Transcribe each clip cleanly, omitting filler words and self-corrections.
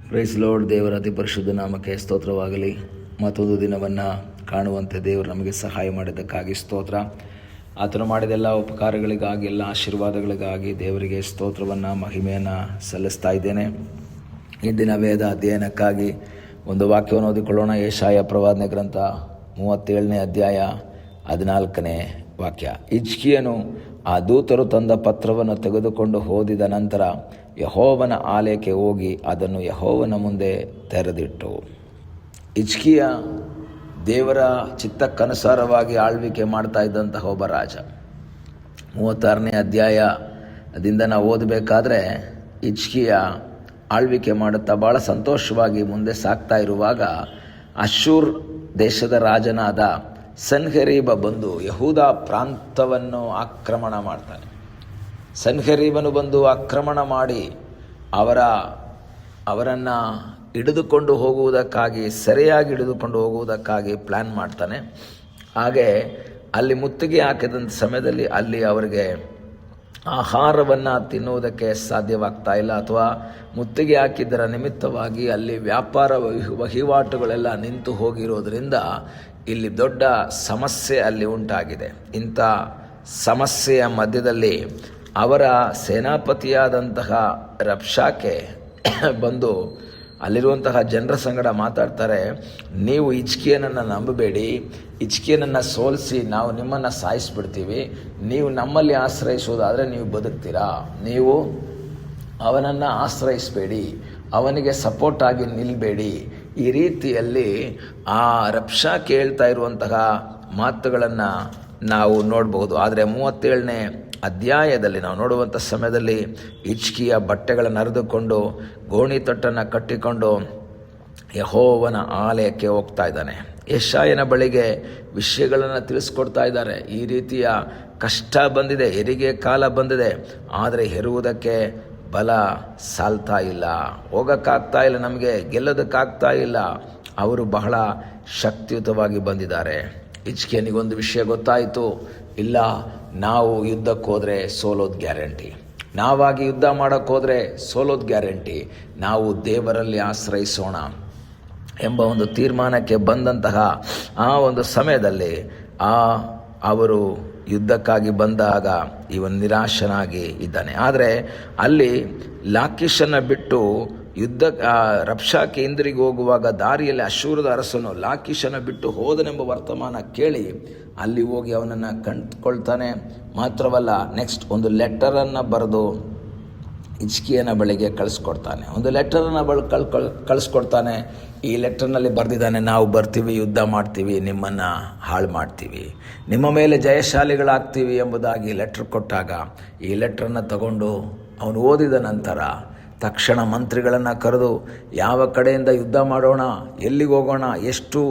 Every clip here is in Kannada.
Price lord. ದೇವರ ಅತಿ ಪರಿಶುದ್ಧ ನಾಮಕ್ಕೆ ಸ್ತೋತ್ರವಾಗಲಿ. ಮತ್ತೊಂದು ದಿನವನ್ನು ಕಾಣುವಂತೆ ದೇವರು ನಮಗೆ ಸಹಾಯ ಮಾಡಿದ್ದಕ್ಕಾಗಿ ಸ್ತೋತ್ರ. ಆತನು ಮಾಡಿದೆಲ್ಲ ಉಪಕಾರಗಳಿಗಾಗಿ, ಎಲ್ಲ ಆಶೀರ್ವಾದಗಳಿಗಾಗಿ ದೇವರಿಗೆ ಸ್ತೋತ್ರವನ್ನು, ಮಹಿಮೆಯನ್ನು ಸಲ್ಲಿಸ್ತಾ ಇದ್ದೇನೆ. ಇಂದಿನ ವೇದ ಅಧ್ಯಯನಕ್ಕಾಗಿ ಒಂದು ವಾಕ್ಯವನ್ನು ಓದಿಕೊಳ್ಳೋಣ. ಯೆಶಾಯ ಪ್ರವಾದನೆ ಗ್ರಂಥ 37ನೇ ಅಧ್ಯಾಯ 14ನೇ ವಾಕ್ಯ. ಹಿಜ್ಕೀಯನು ಆ ದೂತರು ತಂದ ಪತ್ರವನ್ನು ತೆಗೆದುಕೊಂಡು ಓದಿದ ನಂತರ ಯೆಹೋವನ ಆಲಯಕ್ಕೆ ಹೋಗಿ ಅದನ್ನು ಯೆಹೋವನ ಮುಂದೆ ತೆರೆದಿಟ್ಟು. ಹಿಜ್ಕೀಯ ದೇವರ ಚಿತ್ತಕ್ಕನುಸಾರವಾಗಿ ಆಳ್ವಿಕೆ ಮಾಡ್ತಾ ಇದ್ದಂತಹ ಒಬ್ಬ ರಾಜ. 36ನೇ ಅಧ್ಯಾಯದಿಂದ ನಾವು ಓದಬೇಕಾದ್ರೆ ಹಿಜ್ಕೀಯ ಆಳ್ವಿಕೆ ಮಾಡುತ್ತಾ ಭಾಳ ಸಂತೋಷವಾಗಿ ಮುಂದೆ ಸಾಗ್ತಾ ಇರುವಾಗ ಅಶ್ಶೂರ್ ದೇಶದ ರಾಜನಾದ ಸನ್ಹೆರೀಬ ಬಂದು ಯಹೂದ ಪ್ರಾಂತವನ್ನು ಆಕ್ರಮಣ ಮಾಡ್ತಾನೆ. ಸನ್ಹೆರೀಬನು ಬಂದು ಆಕ್ರಮಣ ಮಾಡಿ ಅವರನ್ನು ಹಿಡಿದುಕೊಂಡು ಹೋಗುವುದಕ್ಕಾಗಿ, ಸರಿಯಾಗಿ ಹಿಡಿದುಕೊಂಡು ಹೋಗುವುದಕ್ಕಾಗಿ ಪ್ಲ್ಯಾನ್ ಮಾಡ್ತಾನೆ. ಹಾಗೆ ಅಲ್ಲಿ ಮುತ್ತಿಗೆ ಹಾಕಿದಂಥ ಸಮಯದಲ್ಲಿ ಅಲ್ಲಿ ಅವರಿಗೆ ಆಹಾರವನ್ನು ತಿನ್ನುವುದಕ್ಕೆ ಸಾಧ್ಯವಾಗ್ತಾ ಇಲ್ಲ, ಅಥವಾ ಮುತ್ತಿಗೆ ಹಾಕಿದ್ದರ ನಿಮಿತ್ತವಾಗಿ ಅಲ್ಲಿ ವ್ಯಾಪಾರ ವಹಿವಾಟುಗಳೆಲ್ಲ ನಿಂತು ಹೋಗಿರೋದ್ರಿಂದ ಇಲ್ಲಿ ದೊಡ್ಡ ಸಮಸ್ಯೆ ಅಲ್ಲಿ ಉಂಟಾಗಿದೆ. ಇಂಥ ಸಮಸ್ಯೆಯ ಮಧ್ಯದಲ್ಲಿ ಅವರ ಸೇನಾಪತಿಯಾದಂತಹ ರಬ್ಷಾಕೆ ಬಂದು ಅಲ್ಲಿರುವಂತಹ ಜನರ ಸಂಗಡ ಮಾತಾಡ್ತಾರೆ. ನೀವು ಹಿಜ್ಕೀಯನನ್ನು ನಂಬಬೇಡಿ, ಹಿಜ್ಕೀಯನನ್ನು ಸೋಲಿಸಿ ನಾವು ನಿಮ್ಮನ್ನು ಸಾಯಿಸಿಬಿಡ್ತೀವಿ. ನೀವು ನಮ್ಮಲ್ಲಿ ಆಶ್ರಯಿಸೋದಾದರೆ ನೀವು ಬದುಕ್ತೀರಾ. ನೀವು ಅವನನ್ನು ಆಶ್ರಯಿಸಬೇಡಿ, ಅವನಿಗೆ ಸಪೋರ್ಟ್ ಆಗಿ ನಿಲ್ಲಬೇಡಿ. ಈ ರೀತಿಯಲ್ಲಿ ಆ ರಬ್ಷಾಕೆ ಹೇಳ್ತಾ ಇರುವಂತಹ ಮಾತುಗಳನ್ನು ನಾವು ನೋಡಬಹುದು. ಆದರೆ 37ನೇ ಅಧ್ಯಾಯದಲ್ಲಿ ನಾವು ನೋಡುವಂಥ ಸಮಯದಲ್ಲಿ ಹಿಜ್ಕೀಯ ಬಟ್ಟೆಗಳನ್ನು ಹರಿದುಕೊಂಡು ಗೋಣಿ ತೊಟ್ಟನ್ನು ಕಟ್ಟಿಕೊಂಡು ಯೆಹೋವನ ಆಲಯಕ್ಕೆ ಹೋಗ್ತಾ ಇದ್ದಾನೆ. ಯೆಶಾಯನ ಬಳಿಗೆ ವಿಷಯಗಳನ್ನು ತಿಳಿಸ್ಕೊಡ್ತಾ ಇದ್ದಾರೆ. ಈ ರೀತಿಯ ಕಷ್ಟ ಬಂದಿದೆ, ಹೆರಿಗೆ ಕಾಲ ಬಂದಿದೆ, ಆದರೆ ಹೆರುವುದಕ್ಕೆ ಬಲ ಸಾಲ್ತಾ ಇಲ್ಲ, ಹೋಗೋಕ್ಕಾಗ್ತಾ ಇಲ್ಲ, ನಮಗೆ ಗೆಲ್ಲೋದಕ್ಕಾಗ್ತಾ ಇಲ್ಲ. ಅವರು ಬಹಳ ಶಕ್ತಿಯುತವಾಗಿ ಬಂದಿದ್ದಾರೆ. ಹಿಜ್ಕೀಯನಿಗೊಂದು ವಿಷಯ ಗೊತ್ತಾಯಿತು, ಇಲ್ಲ ನಾವು ಯುದ್ಧಕ್ಕೆ ಹೋದರೆ ಸೋಲೋದು ಗ್ಯಾರಂಟಿ, ನಾವಾಗಿ ಯುದ್ಧ ಮಾಡೋಕ್ಕೆ ಹೋದರೆ ಸೋಲೋದು ಗ್ಯಾರಂಟಿ, ನಾವು ದೇವರಲ್ಲಿ ಆಶ್ರಯಿಸೋಣ ಎಂಬ ಒಂದು ತೀರ್ಮಾನಕ್ಕೆ ಬಂದಂತಹ ಆ ಒಂದು ಸಮಯದಲ್ಲಿ ಅವರು ಯುದ್ಧಕ್ಕಾಗಿ ಬಂದಾಗ ಇವನು ನಿರಾಶನಾಗಿ ಇದ್ದಾನೆ. ಆದರೆ ಅಲ್ಲಿ ಲಾಕೀಷನ್ನು ಬಿಟ್ಟು ರಬ್ಷಾಕೆ ಹಿಂದಿರುಗಿ ಹೋಗುವಾಗ ದಾರಿಯಲ್ಲಿ ಅಶ್ಶೂರದ ಅರಸನು ಲಾಕೀಷನ್ನು ಬಿಟ್ಟು ಹೋದನೆಂಬ ವರ್ತಮಾನ ಕೇಳಿ ಅಲ್ಲಿ ಹೋಗಿ ಅವನನ್ನು ಕಂಡುಕೊಳ್ತಾನೆ. ಮಾತ್ರವಲ್ಲ, ನೆಕ್ಸ್ಟ್ ಒಂದು ಲೆಟರನ್ನು ಬರೆದು ಹಿಜ್ಕೀಯನ ಬಳಿಗೆ ಕಳಿಸ್ಕೊಡ್ತಾನೆ. ಒಂದು ಲೆಟರನ್ನು ಕಳಿಸ್ಕೊಡ್ತಾನೆ. ಈ ಲೆಟರ್ನಲ್ಲಿ ಬರೆದಿದ್ದಾನೆ, ನಾವು ಬರ್ತೀವಿ, ಯುದ್ಧ ಮಾಡ್ತೀವಿ, ನಿಮ್ಮನ್ನು ಹಾಳು ಮಾಡ್ತೀವಿ, ನಿಮ್ಮ ಮೇಲೆ ಜಯಶಾಲಿಗಳಾಗ್ತೀವಿ ಎಂಬುದಾಗಿ ಲೆಟ್ರ್ ಕೊಟ್ಟಾಗ ಈ ಲೆಟ್ರನ್ನು ತಗೊಂಡು ಅವನು ಓದಿದ ನಂತರ ತಕ್ಷಣ ಮಂತ್ರಿಗಳನ್ನು ಕರೆದು ಯಾವ ಕಡೆಯಿಂದ ಯುದ್ಧ ಮಾಡೋಣ, ಎಲ್ಲಿಗೆ ಹೋಗೋಣ, ಎಷ್ಟು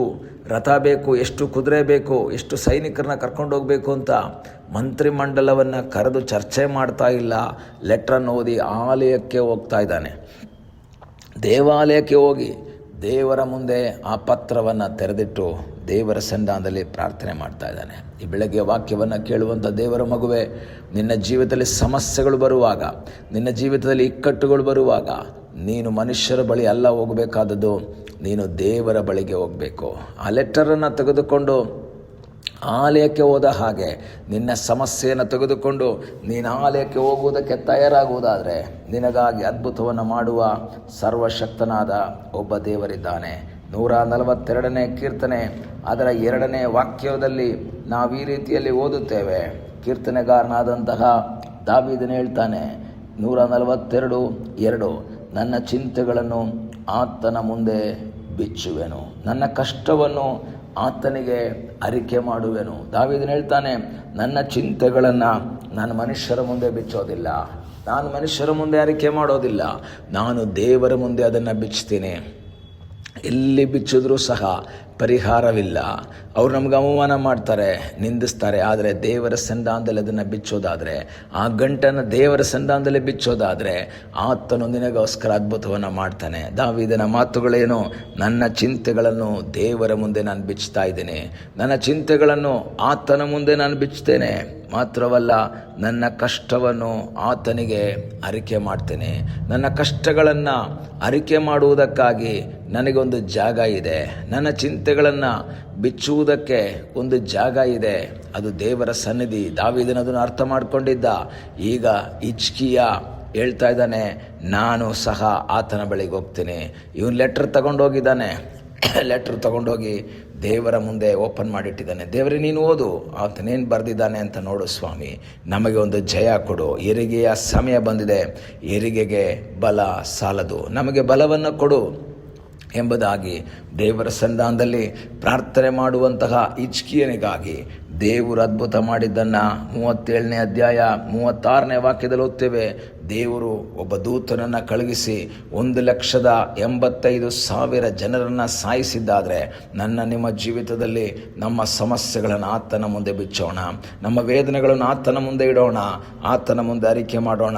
ರಥ ಬೇಕು, ಎಷ್ಟು ಕುದುರೆ ಬೇಕು, ಎಷ್ಟು ಸೈನಿಕರನ್ನ ಕರ್ಕೊಂಡು ಹೋಗಬೇಕು ಅಂತ ಮಂತ್ರಿಮಂಡಲವನ್ನು ಕರೆದು ಚರ್ಚೆ ಮಾಡ್ತಾ ಇಲ್ಲ. ಲೆಟ್ರನ್ನು ಓದಿ ಆಲಯಕ್ಕೆ ಹೋಗ್ತಾ ಇದ್ದಾನೆ. ದೇವಾಲಯಕ್ಕೆ ಹೋಗಿ ದೇವರ ಮುಂದೆ ಆ ಪತ್ರವನ್ನು ತೆರೆದಿಟ್ಟು ದೇವರ ಸನ್ನಿಧಾನದಲ್ಲಿ ಪ್ರಾರ್ಥನೆ ಮಾಡ್ತಾ ಇದ್ದಾನೆ. ಈ ಬೆಳಗ್ಗೆ ವಾಕ್ಯವನ್ನು ಕೇಳುವಂಥ ದೇವರ ಮಗುವೆ, ನಿನ್ನ ಜೀವಿತದಲ್ಲಿ ಸಮಸ್ಯೆಗಳು ಬರುವಾಗ, ನಿನ್ನ ಜೀವಿತದಲ್ಲಿ ಇಕ್ಕಟ್ಟುಗಳು ಬರುವಾಗ ನೀನು ಮನುಷ್ಯರ ಬಳಿ ಅಲ್ಲ ಹೋಗಬೇಕಾದದ್ದು, ನೀನು ದೇವರ ಬಳಿಗೆ ಹೋಗಬೇಕು. ಆ ಲೆಟರನ್ನು ತೆಗೆದುಕೊಂಡು ಆಲಯಕ್ಕೆ ಹೋದ ಹಾಗೆ ನಿನ್ನ ಸಮಸ್ಯೆಯನ್ನು ತೆಗೆದುಕೊಂಡು ನೀನು ಆಲಯಕ್ಕೆ ಹೋಗುವುದಕ್ಕೆ ತಯಾರಾಗುವುದಾದರೆ ನಿನಗಾಗಿ ಅದ್ಭುತವನ್ನು ಮಾಡುವ ಸರ್ವಶಕ್ತನಾದ ಒಬ್ಬ ದೇವರಿದ್ದಾನೆ. 142ನೇ ಕೀರ್ತನೆ ಅದರ 2ನೇ ವಾಕ್ಯದಲ್ಲಿ ನಾವು ಈ ರೀತಿಯಲ್ಲಿ ಓದುತ್ತೇವೆ. ಕೀರ್ತನೆಗಾರನಾದಂತಹ ದಾವೀದನು ಹೇಳ್ತಾನೆ, 142:2, ನನ್ನ ಚಿಂತೆಗಳನ್ನು ಆತನ ಮುಂದೆ ಬಿಚ್ಚುವೆನು, ನನ್ನ ಕಷ್ಟವನ್ನು ಆತನಿಗೆ ಅರಿಕೆ ಮಾಡುವೆನು. ದಾವೀದನು ಹೇಳ್ತಾನೆ, ನನ್ನ ಚಿಂತೆಗಳನ್ನು ನಾನು ಮನುಷ್ಯರ ಮುಂದೆ ಬಿಚ್ಚೋದಿಲ್ಲ, ನಾನು ಮನುಷ್ಯರ ಮುಂದೆ ಅರಿಕೆ ಮಾಡೋದಿಲ್ಲ, ನಾನು ದೇವರ ಮುಂದೆ ಅದನ್ನು ಬಿಚ್ತೀನಿ. ಎಲ್ಲಿ ಬಿಚ್ಚಿದ್ರೂ ಸಹ ಪರಿಹಾರವಿಲ್ಲ. ಅವರು ನಮ್ಗೆ ಅವಮಾನ ಮಾಡ್ತಾರೆ, ನಿಂದಿಸ್ತಾರೆ. ಆದರೆ ದೇವರ ಸನ್ನಿಧಾನದಲ್ಲಿ ಅದನ್ನು ಬಿಚ್ಚೋದಾದರೆ, ಆ ಗಂಟನ್ನು ದೇವರ ಸನ್ನಿಧಾನದಲ್ಲಿ ಬಿಚ್ಚೋದಾದರೆ ಆತನು ನಿನಗೋಸ್ಕರ ಅದ್ಭುತವನ್ನು ಮಾಡ್ತಾನೆ. ದಾವೀದನ ಮಾತುಗಳೇನು? ನನ್ನ ಚಿಂತೆಗಳನ್ನು ದೇವರ ಮುಂದೆ ನಾನು ಬಿಚ್ತಾ ಇದ್ದೇನೆ, ನನ್ನ ಚಿಂತೆಗಳನ್ನು ಆತನ ಮುಂದೆ ನಾನು ಬಿಚ್ಚುತ್ತೇನೆ. ಮಾತ್ರವಲ್ಲ ನನ್ನ ಕಷ್ಟವನ್ನು ಆತನಿಗೆ ಅರಿಕೆ ಮಾಡ್ತೇನೆ. ನನ್ನ ಕಷ್ಟಗಳನ್ನು ಅರಿಕೆ ಮಾಡುವುದಕ್ಕಾಗಿ ನನಗೊಂದು ಜಾಗ ಇದೆ. ನನ್ನ ಚಿಂತೆಗಳನ್ನು ಬಿಚ್ಚುವುದಕ್ಕೆ ಒಂದು ಜಾಗ ಇದೆ, ಅದು ದೇವರ ಸನ್ನಿಧಿ. ದಾವೀದನದನ್ನು ಅರ್ಥ ಮಾಡಿಕೊಂಡಿದ್ದ. ಈಗ ಹಿಜ್ಕೀಯ ಹೇಳ್ತಾ ಇದ್ದಾನೆ, ನಾನು ಸಹ ಆತನ ಬಳಿಗೆ ಹೋಗ್ತೀನಿ. ಇವನು ಲೆಟ್ರ್ ತಗೊಂಡೋಗಿದ್ದಾನೆ. ಲೆಟ್ರ್ ತಗೊಂಡೋಗಿ ದೇವರ ಮುಂದೆ ಓಪನ್ ಮಾಡಿಟ್ಟಿದ್ದಾನೆ. ದೇವರೇ ನೀನು ಓದು, ಆತನೇನು ಬರೆದಿದ್ದಾನೆ ಅಂತ ನೋಡು ಸ್ವಾಮಿ, ನಮಗೆ ಒಂದು ಜಯ ಕೊಡು. ಹೆರಿಗೆಯ ಸಮಯ ಬಂದಿದೆ, ಹೆರಿಗೆಗೆ ಬಲ ಸಾಲದು, ನಮಗೆ ಬಲವನ್ನು ಕೊಡು ಎಂಬುದಾಗಿ ದೇವರ ಸನ್ನಿಧಾನದಲ್ಲಿ ಪ್ರಾರ್ಥನೆ ಮಾಡುವಂತಹ ಹಿಜ್ಕೀಯನಿಗಾಗಿ ದೇವರು ಅದ್ಭುತ ಮಾಡಿದ್ದನ್ನು 37ನೇ ಅಧ್ಯಾಯ 36ನೇ ವಾಕ್ಯದಲ್ಲಿ ಓದ್ತೇವೆ. ದೇವರು ಒಬ್ಬ ದೂತನನ್ನು ಕಳುಹಿಸಿ 1,85,000 ಜನರನ್ನು ಸಾಯಿಸಿದ್ದಾದರೆ, ನಿಮ್ಮ ಜೀವಿತದಲ್ಲಿ ನಮ್ಮ ಸಮಸ್ಯೆಗಳನ್ನು ಆತನ ಮುಂದೆ ಬಿಚ್ಚೋಣ, ನಮ್ಮ ವೇದನೆಗಳನ್ನು ಆತನ ಮುಂದೆ ಇಡೋಣ, ಆತನ ಮುಂದೆ ಅರಿಕೆ ಮಾಡೋಣ.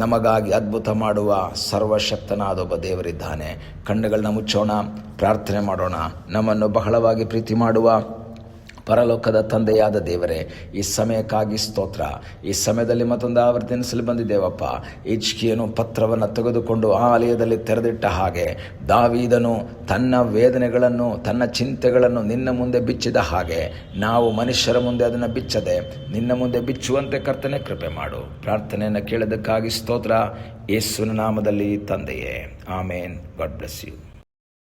ನಮಗಾಗಿ ಅದ್ಭುತ ಮಾಡುವ ಸರ್ವಶಕ್ತನಾದ ಒಬ್ಬ ದೇವರಿದ್ದಾನೆ. ಕಣ್ಣುಗಳನ್ನ ಮುಚ್ಚೋಣ, ಪ್ರಾರ್ಥನೆ ಮಾಡೋಣ. ನಮ್ಮನ್ನು ಬಹಳವಾಗಿ ಪ್ರೀತಿ ಮಾಡುವ ಪರಲೋಕದ ತಂದೆಯಾದ ದೇವರೇ, ಈ ಸಮಯಕ್ಕಾಗಿ ಸ್ತೋತ್ರ. ಈ ಸಮಯದಲ್ಲಿ ಮತ್ತೊಂದು ಆವರ್ತಿಸಲು ಬಂದಿದ್ದೇವಪ್ಪ. ಹಿಜ್ಕೀಯನು ಪತ್ರವನ್ನು ತೆಗೆದುಕೊಂಡು ಆ ಆಲಯದಲ್ಲಿ ತೆರೆದಿಟ್ಟ ಹಾಗೆ ದಾವೀದನು ತನ್ನ ವೇದನೆಗಳನ್ನು, ತನ್ನ ಚಿಂತೆಗಳನ್ನು ನಿನ್ನ ಮುಂದೆ ಬಿಚ್ಚಿದ ಹಾಗೆ ನಾವು ಮನುಷ್ಯರ ಮುಂದೆ ಅದನ್ನು ಬಿಚ್ಚದೆ ನಿನ್ನ ಮುಂದೆ ಬಿಚ್ಚುವಂತೆ ಕರ್ತನೆ ಕೃಪೆ ಮಾಡು. ಪ್ರಾರ್ಥನೆಯನ್ನು ಕೇಳೋದಕ್ಕಾಗಿ ಸ್ತೋತ್ರ. ಯೇಸುವಿನ ನಾಮದಲ್ಲಿ ತಂದೆಯೇ, ಆಮೇನ್. God bless you.